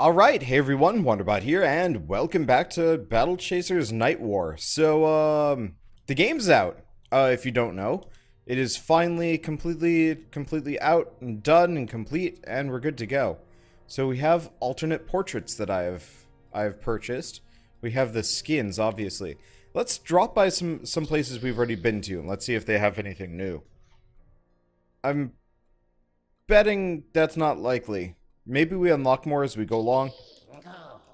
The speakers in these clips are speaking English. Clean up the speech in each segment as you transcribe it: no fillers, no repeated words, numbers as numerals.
Alright, hey everyone, Wanderbot here, and welcome back to Battle Chasers Nightwar. So, the game's out, if you don't know. It is finally completely out and done and complete, and we're good to go. So we have alternate portraits that I've purchased. We have the skins, obviously. Let's drop by some places we've already been to, and let's see if they have anything new. I'm betting that's not likely. Maybe we unlock more as we go along.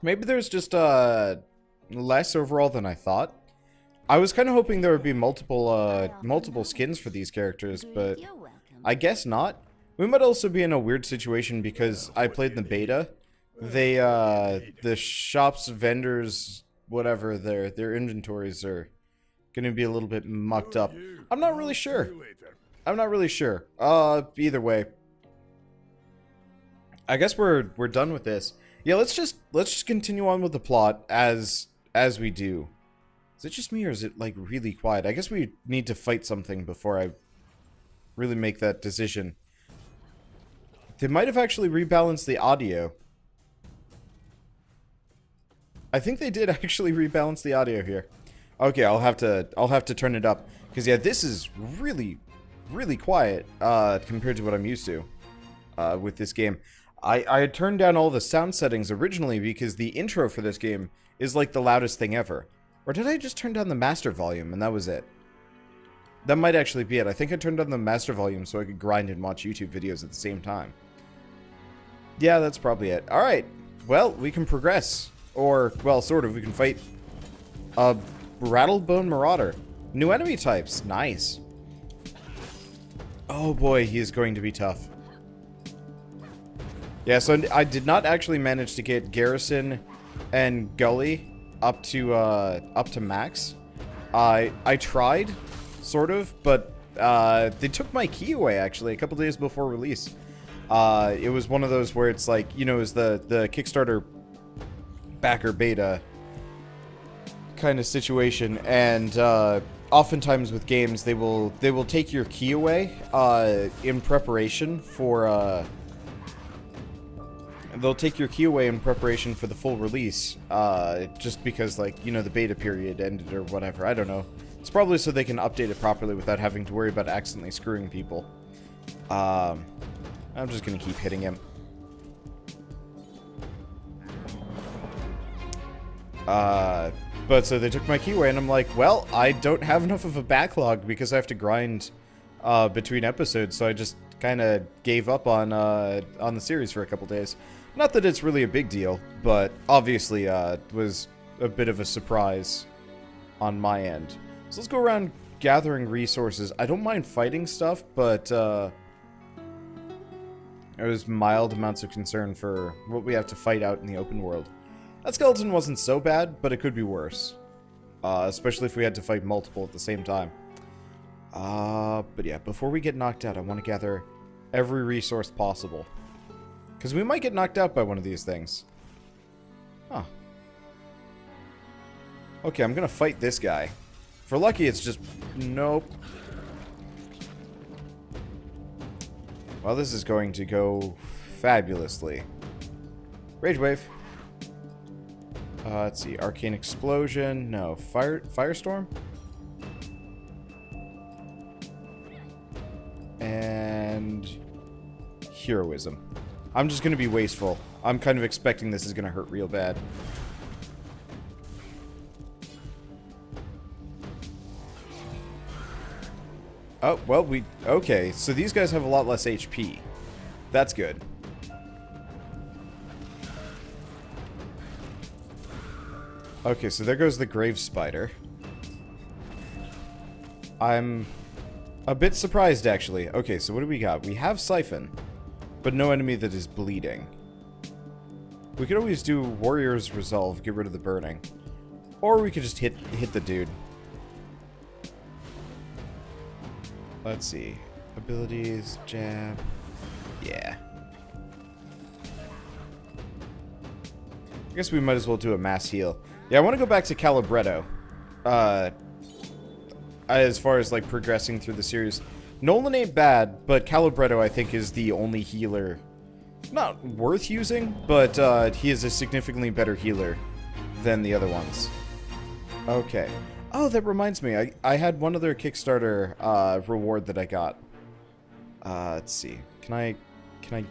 Maybe there's just less overall than I thought. I was kind of hoping there would be multiple skins for these characters, but I guess not. We might also be in a weird situation because I played in the beta. They the shops, vendors, whatever, their inventories are gonna be a little bit mucked up. I'm not really sure. Either way, I guess we're done with this. Yeah, let's just continue on with the plot as we do. Is it just me or is it like really quiet? I guess we need to fight something before I really make that decision. They might have actually rebalanced the audio. I think they did actually rebalance the audio here. Okay, I'll have to turn it up because yeah, this is really quiet compared to what I'm used to with this game. I had turned down all the sound settings originally because the intro for this game is like the loudest thing ever. Or did I just turn down the master volume and that was it? That might actually be it. I think I turned down the master volume so I could grind and watch YouTube videos at the same time. Yeah, that's probably it. Alright, well, we can progress. Or, well, sort of. We can fight a Rattlebone Marauder. New enemy types. Nice. Oh boy, he is going to be tough. Yeah, so I did not actually manage to get Garrison and Gully up to max. I tried, sort of, but they took my key away actually a couple days before release. It was one of those where it's like, you know, it was the Kickstarter backer beta kind of situation, and oftentimes with games they will take your key away in preparation for they'll take your key away in preparation for the full release, just because, like, you know, the beta period ended or whatever. I don't know. It's probably so they can update it properly without having to worry about accidentally screwing people. I'm just gonna keep hitting him. But so they took my key away, and I'm like, well, I don't have enough of a backlog because I have to grind between episodes, so I just kind of gave up on the series for a couple days. Not that it's really a big deal, but obviously it was a bit of a surprise on my end. So let's go around gathering resources. I don't mind fighting stuff, but there was mild amounts of concern for what we have to fight out in the open world. That skeleton wasn't so bad, but it could be worse. Especially if we had to fight multiple at the same time. But yeah, before we get knocked out, I want to gather every resource possible. Because we might get knocked out by one of these things. Huh. Okay, I'm gonna fight this guy. For lucky, it's just... Nope. Well, this is going to go fabulously. Rage Wave. Let's see. Arcane Explosion. No. Firestorm? And... Heroism. I'm just going to be wasteful. I'm kind of expecting this is going to hurt real bad. Oh, well, okay, so these guys have a lot less HP. That's good. Okay, so there goes the Grave Spider. I'm a bit surprised, actually. Okay, so what do we got? We have Siphon, but no enemy that is bleeding. We could always do Warrior's Resolve, get rid of the burning. Or we could just hit the dude. Let's see. Abilities, jab. Yeah. I guess we might as well do a mass heal. Yeah, I want to go back to Calibretto. As far as, like, progressing through the series. Nolan ain't bad, but Calibretto, I think, is the only healer not worth using, but he is a significantly better healer than the other ones. Okay. Oh, that reminds me. I had one other Kickstarter reward that I got. Let's see. Can I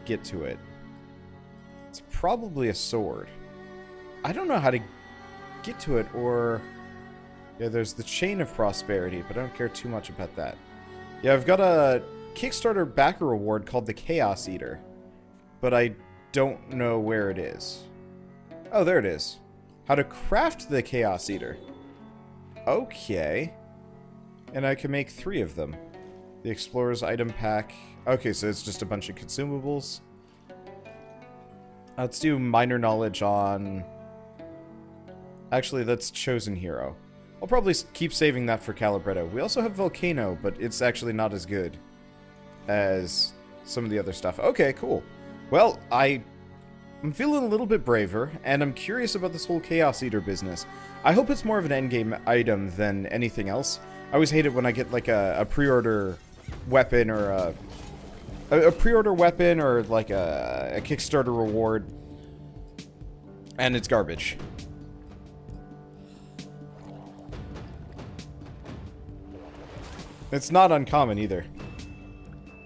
get to it? It's probably a sword. I don't know how to get to it, or... Yeah, there's the Chain of Prosperity, but I don't care too much about that. Yeah, I've got a Kickstarter backer reward called the Chaos Eater, but I don't know where it is. Oh, there it is. How to craft the Chaos Eater. Okay. And I can make 3 of them. The Explorer's Item Pack. Okay, so it's just a bunch of consumables. Let's do minor knowledge on... Actually, that's Chosen Hero. I'll probably keep saving that for Calibretto. We also have Volcano, but it's actually not as good as some of the other stuff. Okay, cool. Well, I'm feeling a little bit braver, and I'm curious about this whole Chaos Eater business. I hope it's more of an endgame item than anything else. I always hate it when I get like a pre-order weapon or a pre-order weapon or like a Kickstarter reward, and it's garbage. It's not uncommon either,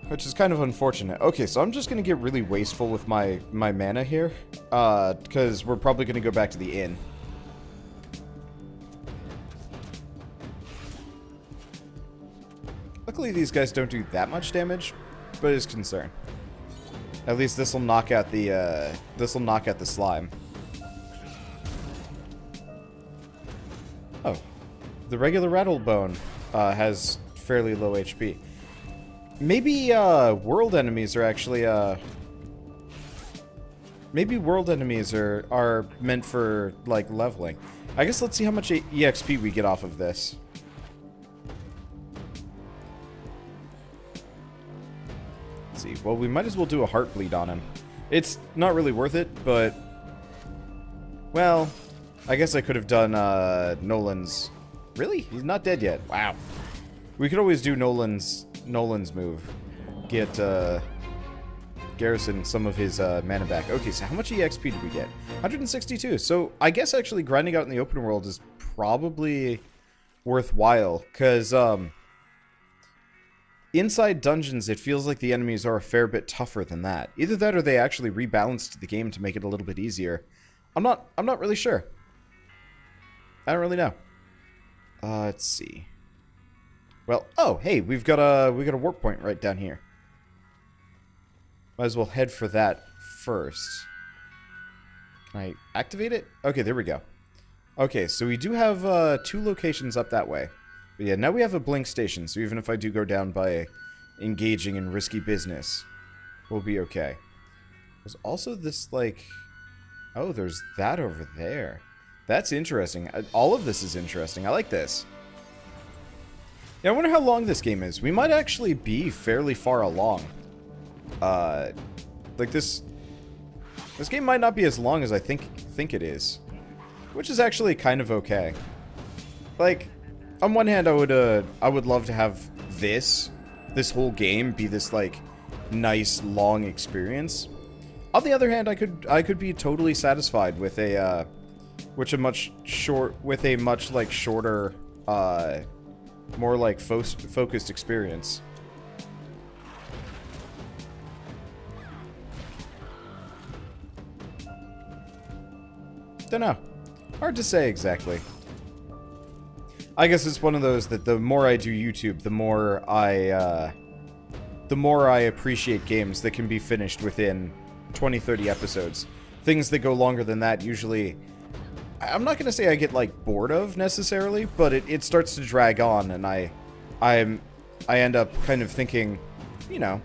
which is kind of unfortunate. Okay, so I'm just going to get really wasteful with my mana here, because we're probably going to go back to the inn. Luckily, these guys don't do that much damage, but it's concern. At least this will knock out the slime. Oh, the regular Rattlebone has fairly low HP. Maybe world enemies are actually maybe world enemies are meant for like leveling. I guess let's see how much EXP we get off of this. Let's see. Well, we might as well do a Heartbleed on him. It's not really worth it, but well, I guess I could have done Nolan's. Really? He's not dead yet. Wow. We could always do Nolan's move. Get Garrison some of his mana back. Okay, so how much EXP did we get? 162. So I guess actually grinding out in the open world is probably worthwhile, because inside dungeons it feels like the enemies are a fair bit tougher than that. Either that or they actually rebalanced the game to make it a little bit easier. I'm not really sure. I don't really know. Let's see. Well, oh, hey, we got a warp point right down here. Might as well head for that first. Can I activate it? Okay, there we go. Okay, so we do have 2 locations up that way. But yeah, now we have a blink station, so even if I do go down by engaging in risky business, we'll be okay. There's also this, like... Oh, there's that over there. That's interesting. All of this is interesting. I like this. Yeah, I wonder how long this game is. We might actually be fairly far along. Like this game might not be as long as I think it is, which is actually kind of okay. Like, on one hand, I would love to have this whole game be this like nice long experience. On the other hand, I could be totally satisfied with a much shorter more like focused experience. Dunno. Hard to say exactly. I guess it's one of those that the more I do YouTube, the more I appreciate games that can be finished within 20-30 episodes. Things that go longer than that usually, I'm not gonna say I get like bored of necessarily, but it starts to drag on, and I end up kind of thinking, you know,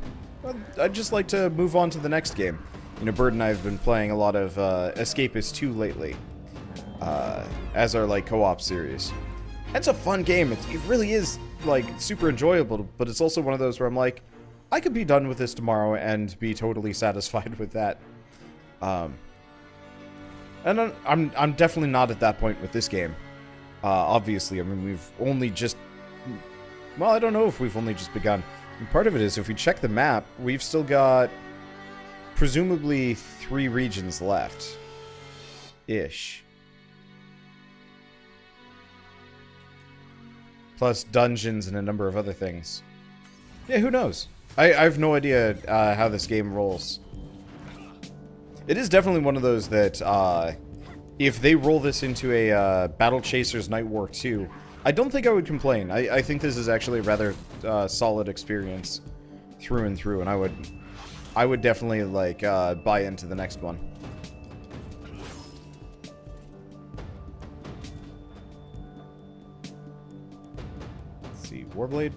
I'd just like to move on to the next game. You know, Bird and I have been playing a lot of Escapist 2 lately, as our like co-op series. It's a fun game. It really is like super enjoyable, but it's also one of those where I'm like, I could be done with this tomorrow and be totally satisfied with that. And I'm definitely not at that point with this game. Obviously, I mean, we've only just... Well, I don't know if we've only just begun. And part of it is, if we check the map, we've still got presumably 3 regions left. Ish. Plus dungeons and a number of other things. Yeah, who knows? I have no idea how this game rolls. It is definitely one of those that, if they roll this into a Battle Chasers Nightwar 2, I don't think I would complain. I think this is actually a rather solid experience through and through, and I would definitely, like, buy into the next one. Let's see, Warblade.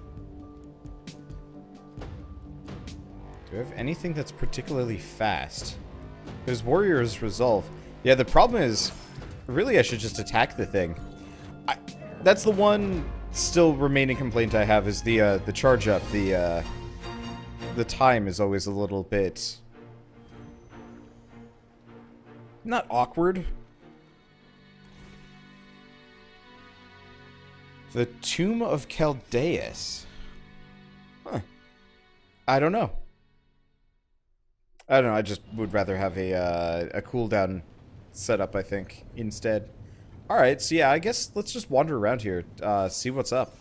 Do I have anything that's particularly fast? There's Warrior's Resolve. Yeah, the problem is, really I should just attack the thing. That's the one still remaining complaint I have, is the charge up. The time is always a little bit... not awkward. The Tomb of Chaldeus. Huh. I don't know. I just would rather have a cooldown setup, I think, instead. Alright, so yeah, I guess let's just wander around here, see what's up.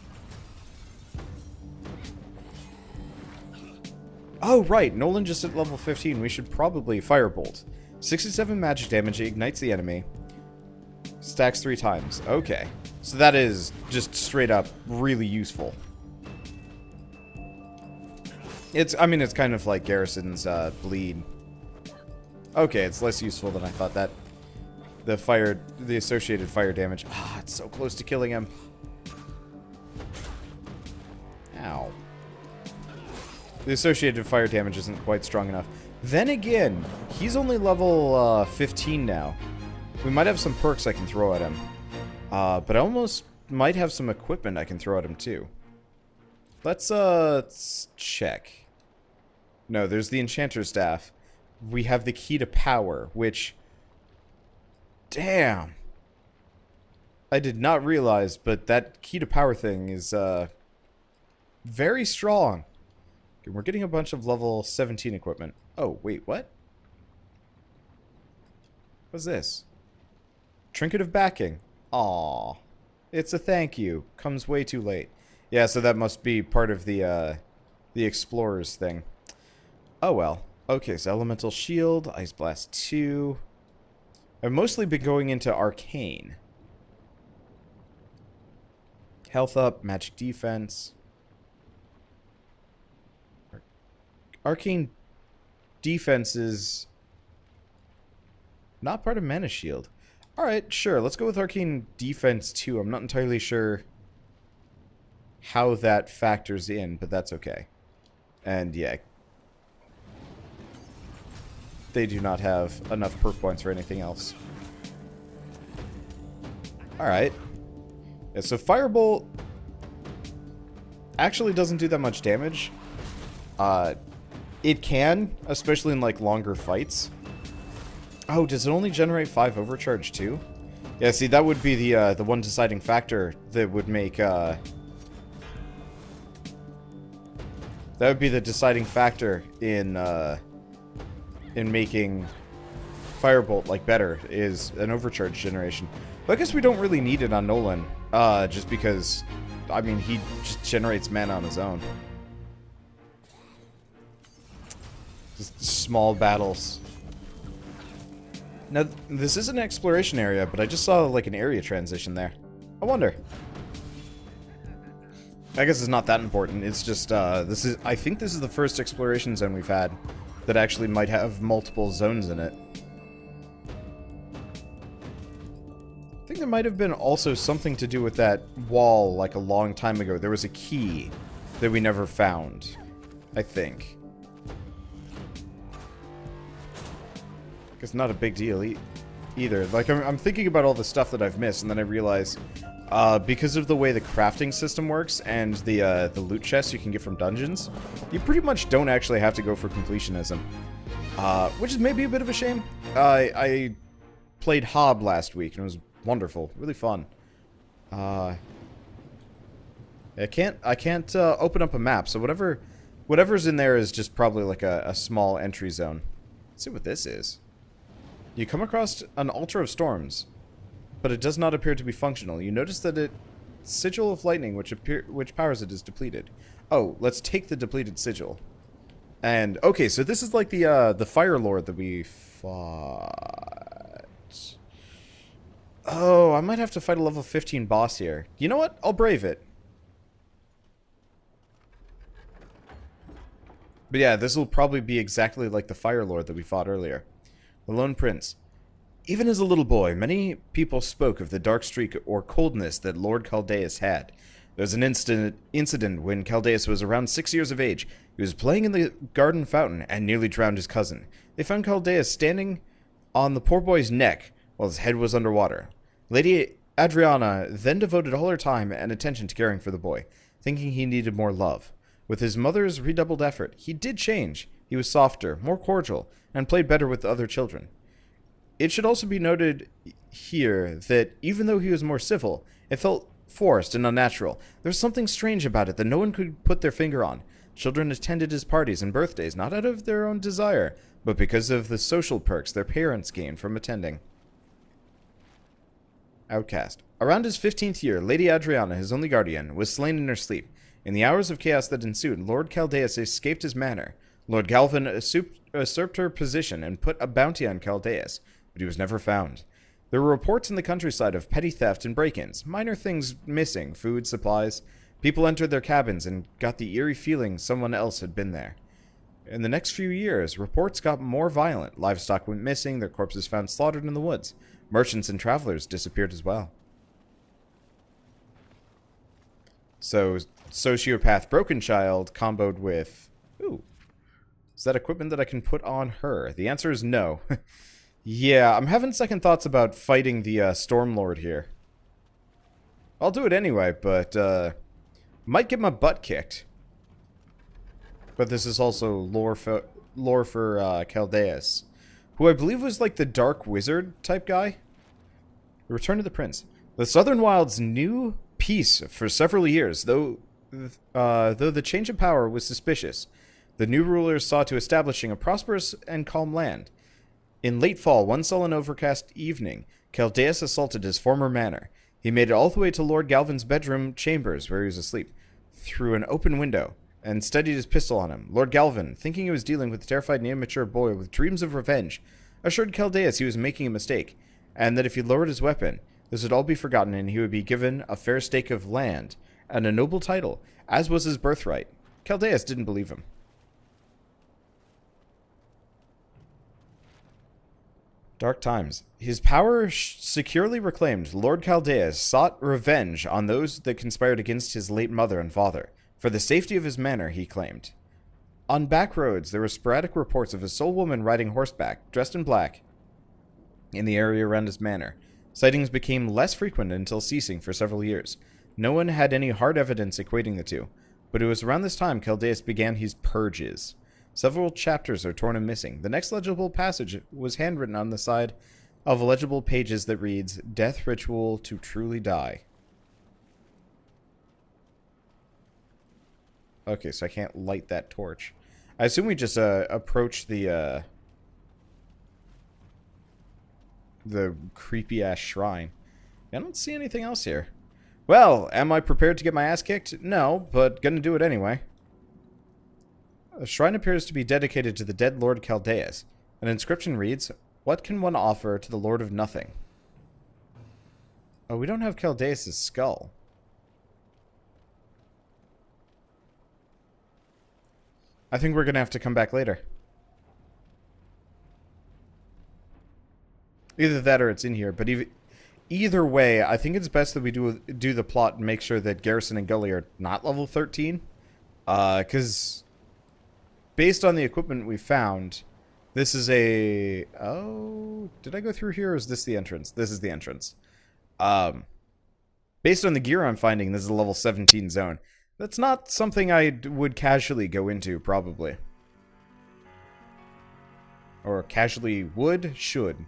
Oh, right, Nolan just at level 15. We should probably Firebolt. 67 magic damage, ignites the enemy. Stacks 3 times. Okay. So that is just straight up really useful. I mean, it's kind of like Garrison's bleed. Okay, it's less useful than I thought. That the associated fire damage. Ah, it's so close to killing him. Ow. The associated fire damage isn't quite strong enough. Then again, he's only level 15 now. We might have some perks I can throw at him. But I almost might have some equipment I can throw at him too. Let's check. No, there's the Enchanter's Staff. We have the Key to Power, which... damn! I did not realize, but that Key to Power thing is, very strong. Okay, we're getting a bunch of level 17 equipment. Oh, wait, what? What's this? Trinket of Backing. Aww. It's a thank you. Comes way too late. Yeah, so that must be part of the Explorers thing. Oh well. Okay, so Elemental Shield, Ice Blast 2. I've mostly been going into Arcane. Health up, Magic Defense. Arcane Defense is not part of Mana Shield. Alright, sure, let's go with Arcane Defense 2. I'm not entirely sure how that factors in, but that's okay. And yeah, they do not have enough perk points or anything else. Alright. Yeah, so Firebolt actually doesn't do that much damage. It can, especially in like longer fights. Oh, does it only generate 5 overcharge too? Yeah, see, that would be the one deciding factor that would make that would be the deciding factor in making Firebolt like better, is an overcharge generation. But I guess we don't really need it on Nolan, just because, I mean, he just generates mana on his own. Just small battles. Now, this is an exploration area, but I just saw like an area transition there. I wonder. I guess it's not that important. It's just, I think this is the first exploration zone we've had that actually might have multiple zones in it. I think there might have been also something to do with that wall like a long time ago. There was a key that we never found, I think. It's not a big deal either. Like, I'm thinking about all the stuff that I've missed, and then I realize, because of the way the crafting system works and the loot chests you can get from dungeons, you pretty much don't actually have to go for completionism. Which is maybe a bit of a shame. I played Hob last week, and it was wonderful. Really fun. I can't open up a map, so whatever's in there is just probably like a small entry zone. Let's see what this is. You come across an altar of storms, but it does not appear to be functional. You notice that its sigil of lightning, which powers it, is depleted. Oh, let's take the depleted sigil. And okay, so this is like the Fire Lord that we fought. Oh, I might have to fight a level 15 boss here. You know what? I'll brave it. But yeah, this will probably be exactly like the Fire Lord that we fought earlier. The Lone Prince. Even as a little boy, many people spoke of the dark streak or coldness that Lord Caldeus had. There was an incident when Caldeus was around 6 years of age. He was playing in the garden fountain and nearly drowned his cousin. They found Caldeus standing on the poor boy's neck while his head was underwater. Lady Adriana then devoted all her time and attention to caring for the boy, thinking he needed more love. With his mother's redoubled effort, he did change. He was softer, more cordial, and played better with the other children. It should also be noted here that even though he was more civil, it felt forced and unnatural. There was something strange about it that no one could put their finger on. Children attended his parties and birthdays not out of their own desire, but because of the social perks their parents gained from attending. Outcast. Around his 15th year, Lady Adriana, his only guardian, was slain in her sleep. In the hours of chaos that ensued, Lord Caldeus escaped his manor. Lord Galvin usurped her position and put a bounty on Caldeus, but he was never found. There were reports in the countryside of petty theft and break-ins, minor things missing, food, supplies. People entered their cabins and got the eerie feeling someone else had been there. In the next few years, reports got more violent. Livestock went missing, their corpses found slaughtered in the woods. Merchants and travelers disappeared as well. So, sociopath broken child comboed with... Ooh. Is that equipment that I can put on her? The answer is no. Yeah, I'm having second thoughts about fighting the Stormlord here. I'll do it anyway, but might get my butt kicked. But this is also lore for Caldeus, who I believe was like the Dark Wizard type guy. Return to the Prince. The Southern Wilds knew peace for several years, though the change of power was suspicious. The new rulers saw to establishing a prosperous and calm land. In late fall, one sullen overcast evening, Caldeus assaulted his former manor. He made it all the way to Lord Galvin's bedroom chambers, where he was asleep, through an open window, and steadied his pistol on him. Lord Galvin, thinking he was dealing with a terrified and immature boy with dreams of revenge, assured Caldeus he was making a mistake, and that if he lowered his weapon, this would all be forgotten and he would be given a fair stake of land and a noble title, as was his birthright. Caldeus didn't believe him. Dark times. His power securely reclaimed, Lord Caldeus sought revenge on those that conspired against his late mother and father, for the safety of his manor, he claimed. On back roads, there were sporadic reports of a sole woman riding horseback, dressed in black, in the area around his manor. Sightings became less frequent until ceasing for several years. No one had any hard evidence equating the two, but it was around this time Caldeus began his purges. Several chapters are torn and missing. The next legible passage was handwritten on the side of legible pages that reads, Death Ritual to Truly Die. Okay, so I can't light that torch. I assume we just approach the creepy-ass shrine. I don't see anything else here. Well, am I prepared to get my ass kicked? No, but gonna do it anyway. The shrine appears to be dedicated to the dead Lord Caldeus. An inscription reads, What can one offer to the Lord of Nothing? Oh, we don't have Caldeus' skull. I think we're gonna have to come back later. Either that or it's in here, but either way, I think it's best that we do the plot and make sure that Garrison and Gully are not level 13. Because based on the equipment we found, this is a... Oh, did I go through here or is this the entrance? This is the entrance. Based on the gear I'm finding, this is a level 17 zone. That's not something I would casually go into, probably. Or casually would, should.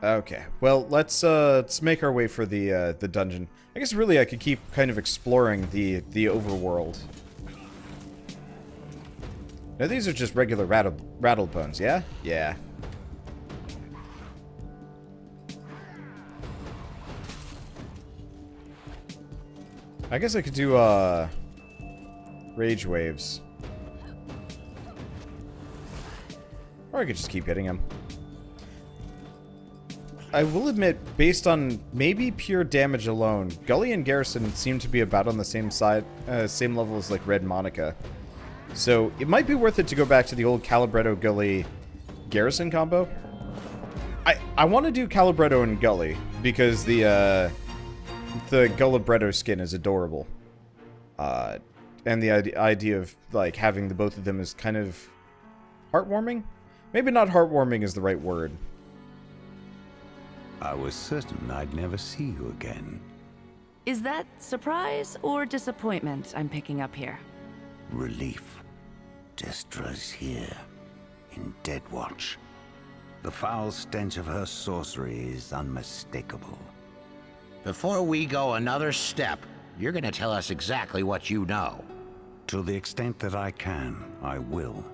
Okay, well, let's make our way for the dungeon. I guess really I could keep kind of exploring the overworld. No, these are just regular rattle bones, yeah? Yeah. I guess I could do, rage waves. Or I could just keep hitting him. I will admit, based on maybe pure damage alone, Gully and Garrison seem to be about on the same side, same level as like Red Monica. So it might be worth it to go back to the old Calibretto Gully Garrison combo. I want to do Calibretto and Gully because the Gullibretto skin is adorable. And the idea of like having the both of them is kind of heartwarming. Maybe not heartwarming is the right word. I was certain I'd never see you again. Is that surprise or disappointment I'm picking up here? Relief. Destra's here, in Deadwatch. The foul stench of her sorcery is unmistakable. Before we go another step, you're gonna tell us exactly what you know. To the extent that I can, I will.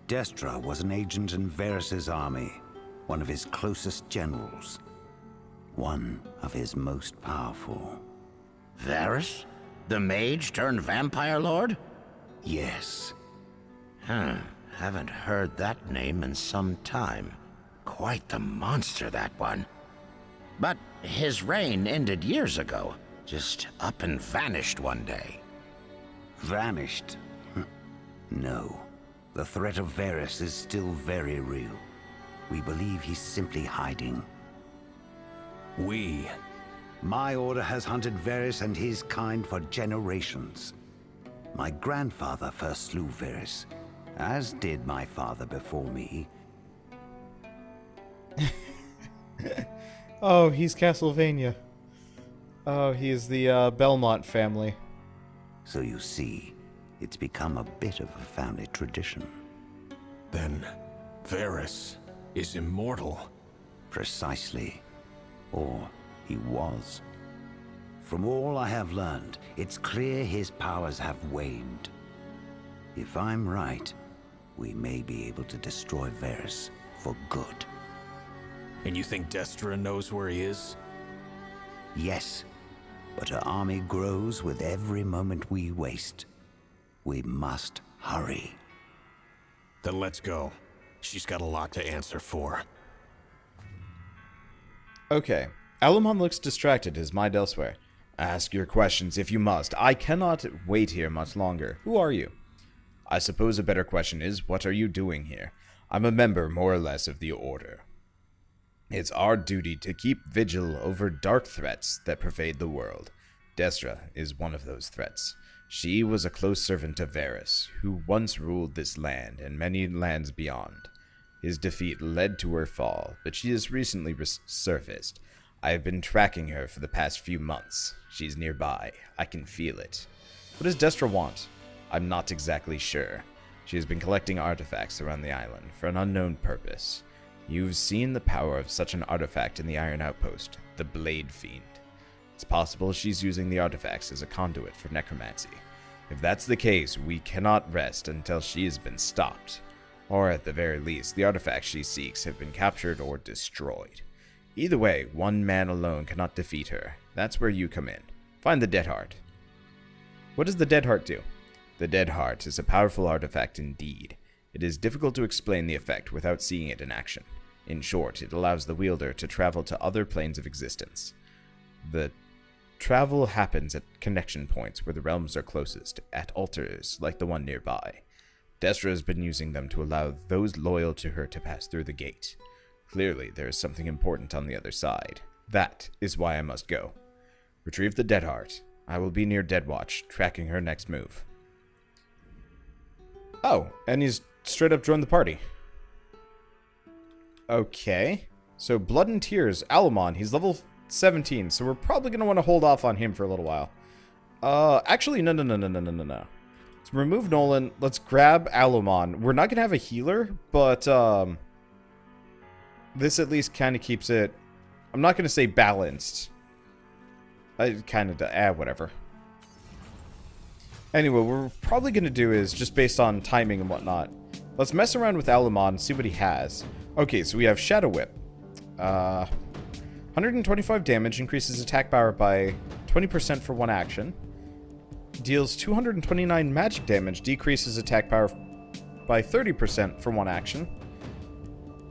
Destra was an agent in Varys' army, one of his closest generals. One of his most powerful. Varys? The mage turned vampire lord? Yes. Haven't heard that name in some time. Quite the monster, that one. But his reign ended years ago. Just up and vanished one day. Vanished? No. The threat of Varys is still very real. We believe he's simply hiding. My order has hunted Varys and his kind for generations. My grandfather first slew Varys, as did my father before me. Oh, he's Castlevania. Oh, he is the Belmont family. So you see, it's become a bit of a family tradition. Then Varys is immortal. Precisely. Or he was. From all I have learned, it's clear his powers have waned. If I'm right, we may be able to destroy Varys for good. And you think Destra knows where he is? Yes, but her army grows with every moment we waste. We must hurry. Then let's go. She's got a lot to answer for. Okay. Alamon looks distracted, his mind elsewhere. Ask your questions if you must. I cannot wait here much longer. Who are you? I suppose a better question is, what are you doing here? I'm a member, more or less, of the Order. It's our duty to keep vigil over dark threats that pervade the world. Destra is one of those threats. She was a close servant of Varys, who once ruled this land and many lands beyond. His defeat led to her fall, but she has recently resurfaced. I have been tracking her for the past few months. She's nearby. I can feel it. What does Destra want? I'm not exactly sure. She has been collecting artifacts around the island for an unknown purpose. You've seen the power of such an artifact in the Iron Outpost, the Blade Fiend. It's possible she's using the artifacts as a conduit for necromancy. If that's the case, we cannot rest until she has been stopped. Or at the very least, the artifacts she seeks have been captured or destroyed. Either way, one man alone cannot defeat her. That's where you come in. Find the Dead Heart. What does the Dead Heart do? The Dead Heart is a powerful artifact indeed. It is difficult to explain the effect without seeing it in action. In short, it allows the wielder to travel to other planes of existence. The travel happens at connection points where the realms are closest, at altars like the one nearby. Destra has been using them to allow those loyal to her to pass through the gate. Clearly, there is something important on the other side. That is why I must go. Retrieve the Dead Heart. I will be near Deadwatch, tracking her next move. Oh, and he's straight up joined the party. Okay. So, Blood and Tears, Alamon, he's level 17, so we're probably going to want to hold off on him for a little while. Actually, no. Let's remove Nolan. Let's grab Alamon. We're not going to have a healer, but, this at least kind of keeps it... I'm not going to say balanced. Whatever. Anyway, what we're probably going to do is, just based on timing and whatnot, Let's mess around with Alamon and see what he has. Okay, so we have Shadow Whip. 125 damage, increases attack power by 20% for 1 action. Deals 229 magic damage, decreases attack power by 30% for 1 action.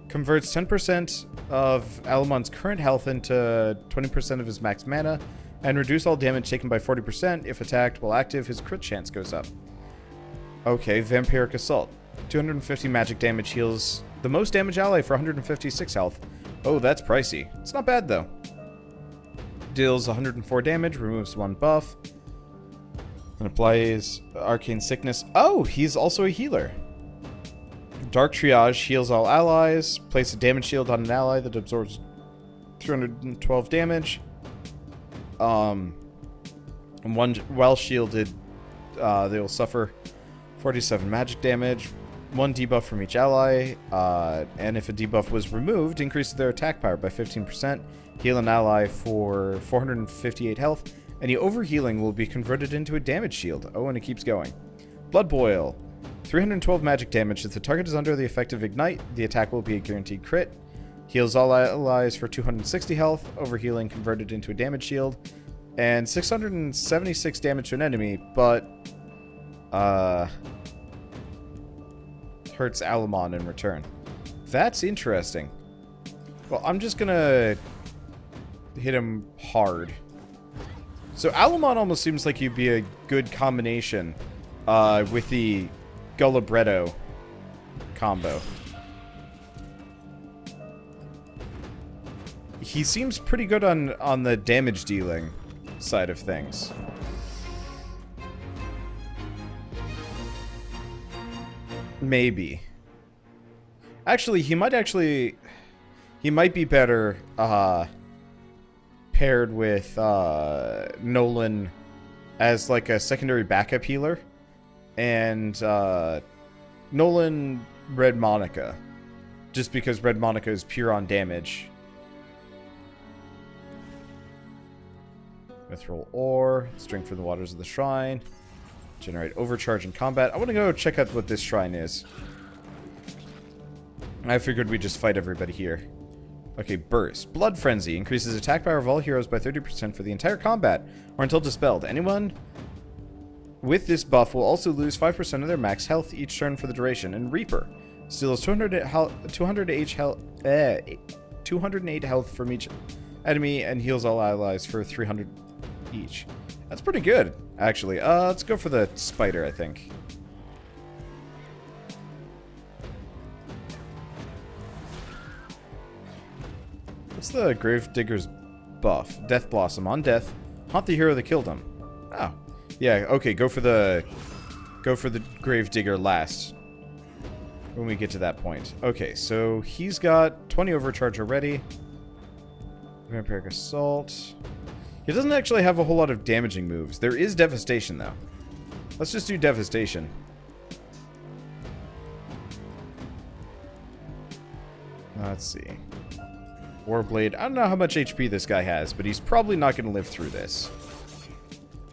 Converts 10% of Alamon's current health into 20% of his max mana, and reduce all damage taken by 40%. If attacked while active, his crit chance goes up. Okay, Vampiric Assault. 250 magic damage, heals the most damage ally for 156 health. Oh, that's pricey. It's not bad, though. Deals 104 damage, removes 1 buff, and applies Arcane Sickness. Oh, he's also a healer. Dark Triage heals all allies. Place a damage shield on an ally that absorbs 312 damage. And while shielded, they will suffer 47 magic damage. 1 debuff from each ally. And if a debuff was removed, increases their attack power by 15%. Heal an ally for 458 health. Any overhealing will be converted into a damage shield. Oh, and it keeps going. Blood Boil. 312 magic damage. If the target is under the effect of Ignite, the attack will be a guaranteed crit. Heals all allies for 260 health. Overhealing converted into a damage shield. And 676 damage to an enemy, but hurts Alamon in return. That's interesting. Well, I'm just gonna hit him hard. So Alamon almost seems like he'd be a good combination with the Gullibretto combo. He seems pretty good on the damage dealing side of things. Maybe. Actually, he might be better paired with Nolan as like a secondary backup healer, and Nolan Red Monica, just because Red Monica is pure on damage. Mithril Ore, Strength from the Waters of the Shrine, generate overcharge in combat. I want to go check out what this shrine is. I figured we'd just fight everybody here. Okay, Burst. Blood Frenzy. Increases attack power of all heroes by 30% for the entire combat, or until dispelled. Anyone with this buff will also lose 5% of their max health each turn for the duration. And Reaper. Steals 208 health from each enemy, and heals all allies for 300 each. That's pretty good, actually. Let's go for the spider, I think. What's the Gravedigger's buff? Death Blossom. On death, haunt the hero that killed him. Oh. Yeah, okay, go for the Gravedigger last when we get to that point. Okay, so he's got 20 overcharge already. Vampiric Assault. He doesn't actually have a whole lot of damaging moves. There is Devastation, though. Let's just do Devastation. Let's see. Warblade. I don't know how much HP this guy has, but he's probably not going to live through this.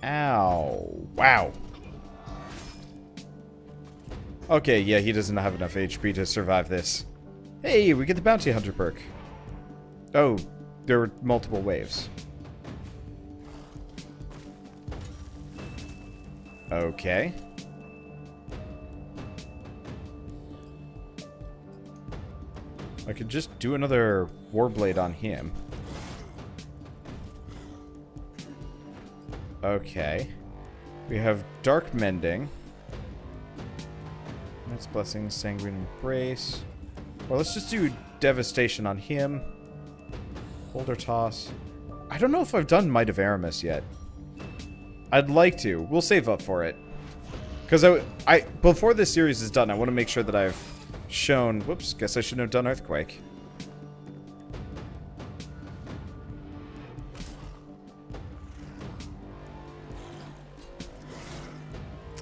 Ow. Wow. Okay, yeah, he doesn't have enough HP to survive this. Hey, we get the Bounty Hunter perk. Oh, there were multiple waves. Okay. I could just do another Warblade on him. Okay. We have Dark Mending. That's Blessing, Sanguine Embrace. Well, let's just do Devastation on him. Boulder Toss. I don't know if I've done Might of Aramis yet. I'd like to. We'll save up for it. Because I before this series is done, I want to make sure that I've shown... Whoops, guess I shouldn't have done Earthquake.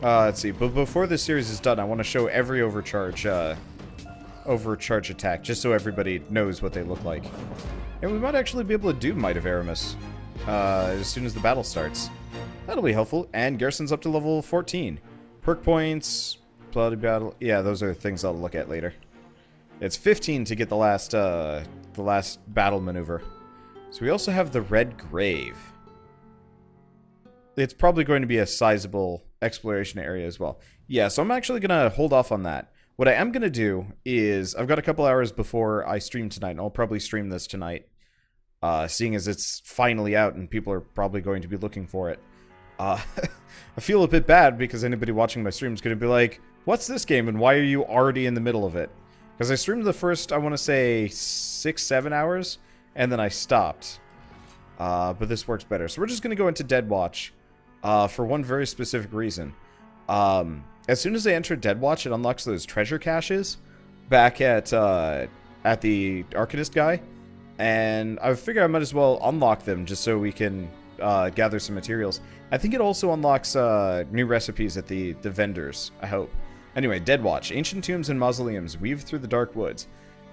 Let's see. But before this series is done, I want to show every overcharge attack, just so everybody knows what they look like. And we might actually be able to do Might of Aramis as soon as the battle starts. That'll be helpful. And Garrison's up to level 14. Perk points, bloody battle. Yeah, those are things I'll look at later. It's 15 to get the last battle maneuver. So we also have the Red Grave. It's probably going to be a sizable exploration area as well. Yeah, so I'm actually going to hold off on that. What I am going to do is, I've got a couple hours before I stream tonight, and I'll probably stream this tonight. Seeing as it's finally out and people are probably going to be looking for it. I feel a bit bad because anybody watching my stream is going to be like, what's this game and why are you already in the middle of it? Because I streamed the first, I want to say, 6-7 hours, and then I stopped. But this works better. So we're just going to go into Dead Watch for one very specific reason. As soon as I enter Dead Watch, it unlocks those treasure caches back at the Arcanist guy. And I figure I might as well unlock them just so we can gather some materials. I think it also unlocks new recipes at the vendors, I hope. Anyway, Dead Watch. Ancient tombs and mausoleums weave through the dark woods.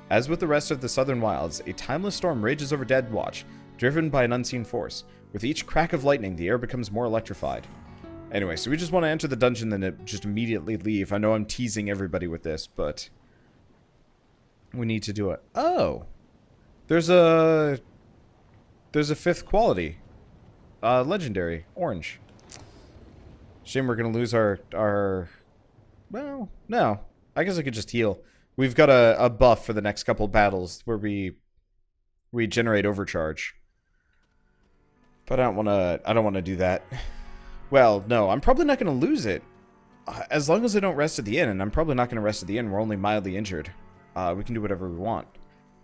As with the rest of the southern wilds, a timeless storm rages over Dead Watch, driven by an unseen force. With each crack of lightning, the air becomes more electrified. Anyway, so we just want to enter the dungeon, then just immediately leave. I know I'm teasing everybody with this, but we need to do it. Oh! There's a 5th quality. Legendary. Orange. Shame we're going to lose our... Well, no. I guess I could just heal. We've got a buff for the next couple battles where we generate overcharge. But I don't want to do that. Well, no, I'm probably not going to lose it. As long as I don't rest at the inn, and I'm probably not going to rest at the inn. We're only mildly injured. We can do whatever we want.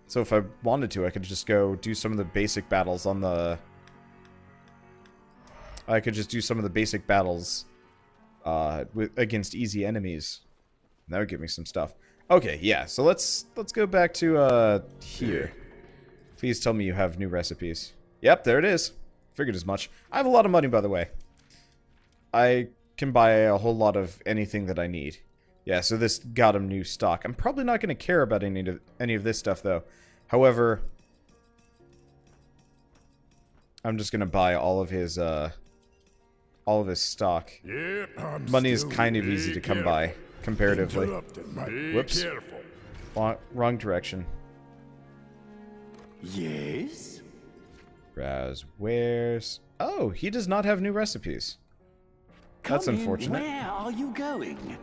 So if I wanted to, I could just go do some of the basic battles on the... I could just do some of the basic battles against easy enemies. That would give me some stuff. Okay, yeah, so let's go back to here. Please tell me you have new recipes. Yep, there it is. Figured as much. I have a lot of money, by the way. I can buy a whole lot of anything that I need. Yeah, so this got him new stock. I'm probably not going to care about any of this stuff, though. However, I'm just going to buy all of his stock. Yep, Money is kind of easy to come by, comparatively. Whoops. Wrong direction. Yes? Browse wares. Oh, he does not have new recipes. That's unfortunate. Where are you going?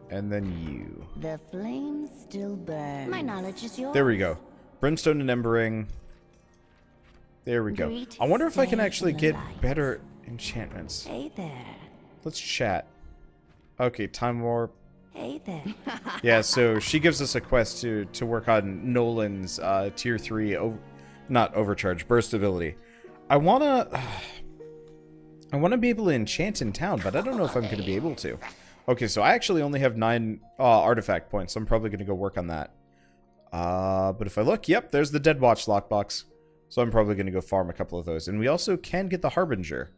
And then you. The flame still burns. My knowledge is yours. There we go. Brimstone and Embering. There we go. I wonder if I can actually get better enchantments. Hey there. Let's chat. Okay, Time Warp. Hey there. Yeah, so she gives us a quest to work on Nolan's tier 3 not overcharge, burst ability. I wanna be able to enchant in town, but I don't know if I'm gonna be able to. Okay, so I actually only have 9 artifact points, so I'm probably gonna go work on that. But if I look, yep, there's the Dead Watch lockbox. So I'm probably gonna go farm a couple of those. And we also can get the Harbinger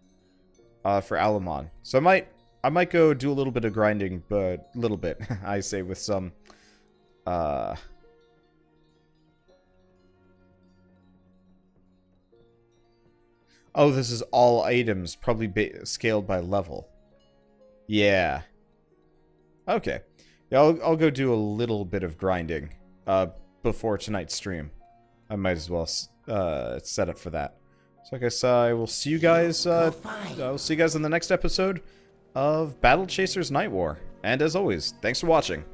for Alamon. So I might go do a little bit of grinding, but a little bit, I say, with some oh, this is all items, probably scaled by level. Yeah. Okay. Yeah, I'll go do a little bit of grinding before tonight's stream. I might as well set up for that. So I guess I will see you guys. I'll see you guys in the next episode of Battle Chasers Nightwar. And as always, thanks for watching.